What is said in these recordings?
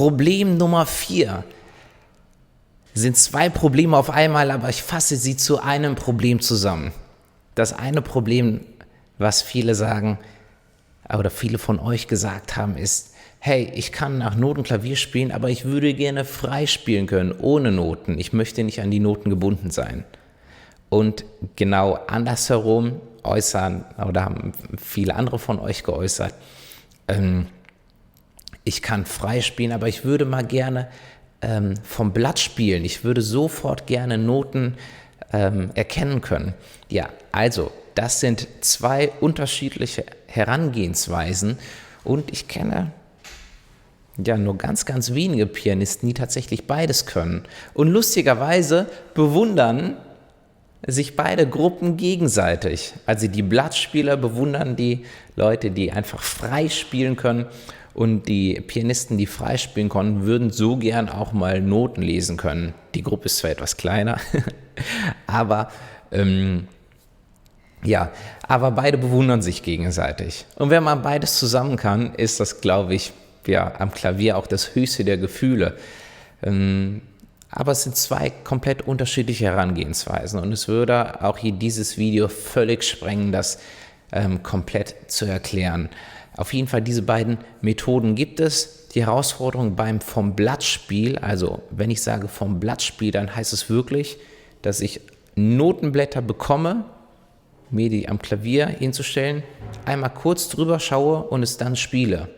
Problem Nummer 4 sind 2 Probleme auf einmal, aber ich fasse sie zu einem Problem zusammen. Das eine Problem, was viele sagen, oder viele von euch gesagt haben, ist, hey, ich kann nach Noten Klavier spielen, aber ich würde gerne frei spielen können, ohne Noten. Ich möchte nicht an die Noten gebunden sein. Und genau andersherum äußern, oder haben viele andere von euch geäußert, ich kann frei spielen, aber ich würde mal gerne vom Blatt spielen. Ich würde sofort gerne Noten erkennen können. Ja, also das sind 2 unterschiedliche Herangehensweisen und ich kenne ja nur ganz, ganz wenige Pianisten, die tatsächlich beides können. Und lustigerweise bewundern sich beide Gruppen gegenseitig. Also die Blattspieler bewundern die Leute, die einfach frei spielen können, und die Pianisten, die frei spielen konnten, würden so gern auch mal Noten lesen können. Die Gruppe ist zwar etwas kleiner, aber aber beide bewundern sich gegenseitig. Und wenn man beides zusammen kann, ist das, glaube ich, ja, am Klavier auch das höchste der Gefühle. Aber es sind 2 komplett unterschiedliche Herangehensweisen und es würde auch hier dieses Video völlig sprengen, das komplett zu erklären. Auf jeden Fall, diese beiden Methoden gibt es. Die Herausforderung beim vom Blattspiel, also wenn ich sage vom Blattspiel, dann heißt es wirklich, dass ich Notenblätter bekomme, mir die am Klavier hinzustellen, einmal kurz drüber schaue und es dann spiele.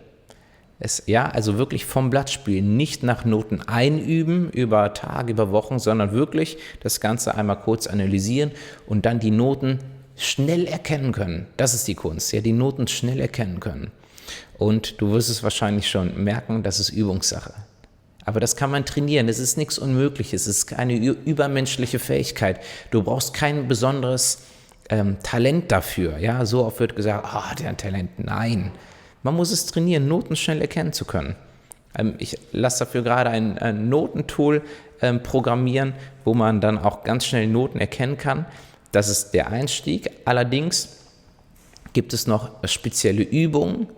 Also wirklich vom Blattspiel, nicht nach Noten einüben über Tage, über Wochen, sondern wirklich das Ganze einmal kurz analysieren und dann die Noten schnell erkennen können. Das ist die Kunst, ja, die Noten schnell erkennen können. Und du wirst es wahrscheinlich schon merken, das ist Übungssache. Aber das kann man trainieren, es ist nichts Unmögliches, es ist keine übermenschliche Fähigkeit. Du brauchst kein besonderes Talent dafür. Ja, so oft wird gesagt, der hat Talent. Nein, man muss es trainieren, Noten schnell erkennen zu können. Ich lasse dafür gerade ein Notentool programmieren, wo man dann auch ganz schnell Noten erkennen kann. Das ist der Einstieg. Allerdings gibt es noch spezielle Übungen,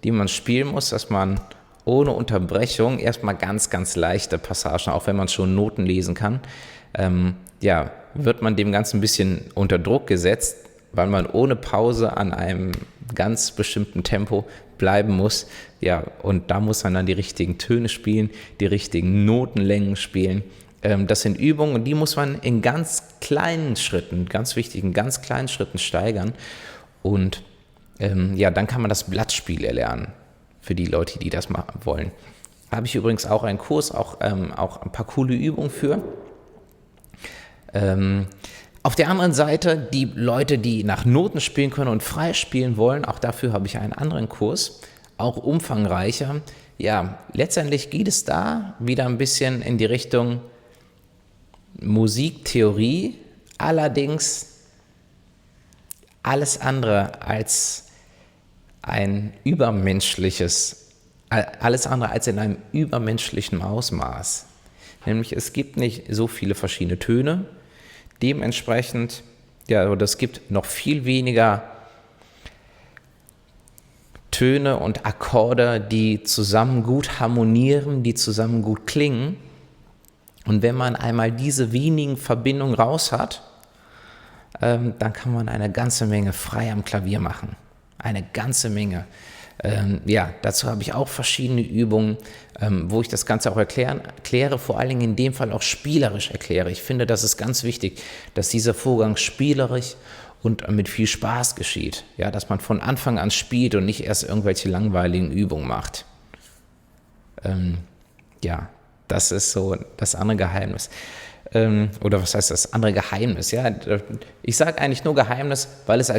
die man spielen muss, dass man ohne Unterbrechung erstmal ganz, ganz leichte Passagen, auch wenn man schon Noten lesen kann, wird man dem Ganzen ein bisschen unter Druck gesetzt, weil man ohne Pause an einem ganz bestimmten Tempo bleiben muss. Ja, und da muss man dann die richtigen Töne spielen, die richtigen Notenlängen spielen. Das sind Übungen und die muss man in ganz kleinen Schritten, ganz wichtigen, ganz kleinen Schritten steigern. Und dann kann man das Blattspiel erlernen für die Leute, die das machen wollen. Habe ich übrigens auch einen Kurs, auch ein paar coole Übungen für. Auf der anderen Seite, die Leute, die nach Noten spielen können und frei spielen wollen, auch dafür habe ich einen anderen Kurs, auch umfangreicher. Ja, letztendlich geht es da wieder ein bisschen in die Richtung Musiktheorie, allerdings alles andere als in einem übermenschlichen Ausmaß. Nämlich es gibt nicht so viele verschiedene Töne, dementsprechend, oder es gibt noch viel weniger Töne und Akkorde, die zusammen gut harmonieren, die zusammen gut klingen. Und wenn man einmal diese wenigen Verbindungen raus hat, dann kann man eine ganze Menge frei am Klavier machen. Eine ganze Menge. Dazu habe ich auch verschiedene Übungen, wo ich das Ganze auch erkläre, vor allen Dingen in dem Fall auch spielerisch erkläre. Ich finde, das ist ganz wichtig, dass dieser Vorgang spielerisch und mit viel Spaß geschieht. Ja, dass man von Anfang an spielt und nicht erst irgendwelche langweiligen Übungen macht. Das ist so das andere Geheimnis. Oder was heißt das andere Geheimnis? Ja, ich sage eigentlich nur Geheimnis, weil es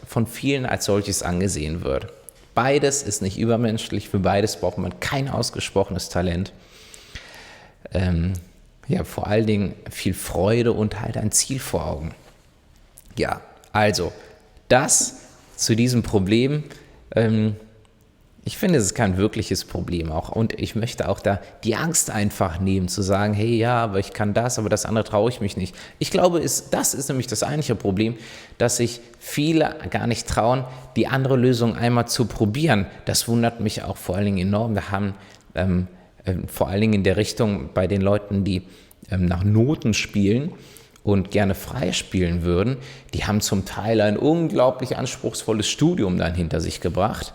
von vielen als solches angesehen wird. Beides ist nicht übermenschlich, für beides braucht man kein ausgesprochenes Talent. Vor allen Dingen viel Freude und halt ein Ziel vor Augen. Ja, also das zu diesem Problem. Ich finde, es ist kein wirkliches Problem auch und ich möchte auch da die Angst einfach nehmen, zu sagen, hey, ja, aber ich kann das, aber das andere traue ich mich nicht. Ich glaube, das ist nämlich das eigentliche Problem, dass sich viele gar nicht trauen, die andere Lösung einmal zu probieren. Das wundert mich auch vor allen Dingen enorm. Wir haben Vor allen Dingen in der Richtung bei den Leuten, die nach Noten spielen und gerne frei spielen würden, die haben zum Teil ein unglaublich anspruchsvolles Studium dann hinter sich gebracht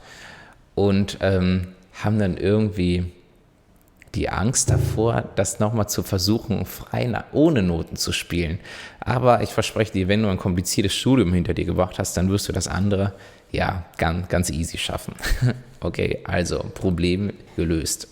und haben dann irgendwie die Angst davor, das nochmal zu versuchen, frei ohne Noten zu spielen. Aber ich verspreche dir, wenn du ein kompliziertes Studium hinter dir gebracht hast, dann wirst du das andere ja ganz easy schaffen. Okay, also Problem gelöst.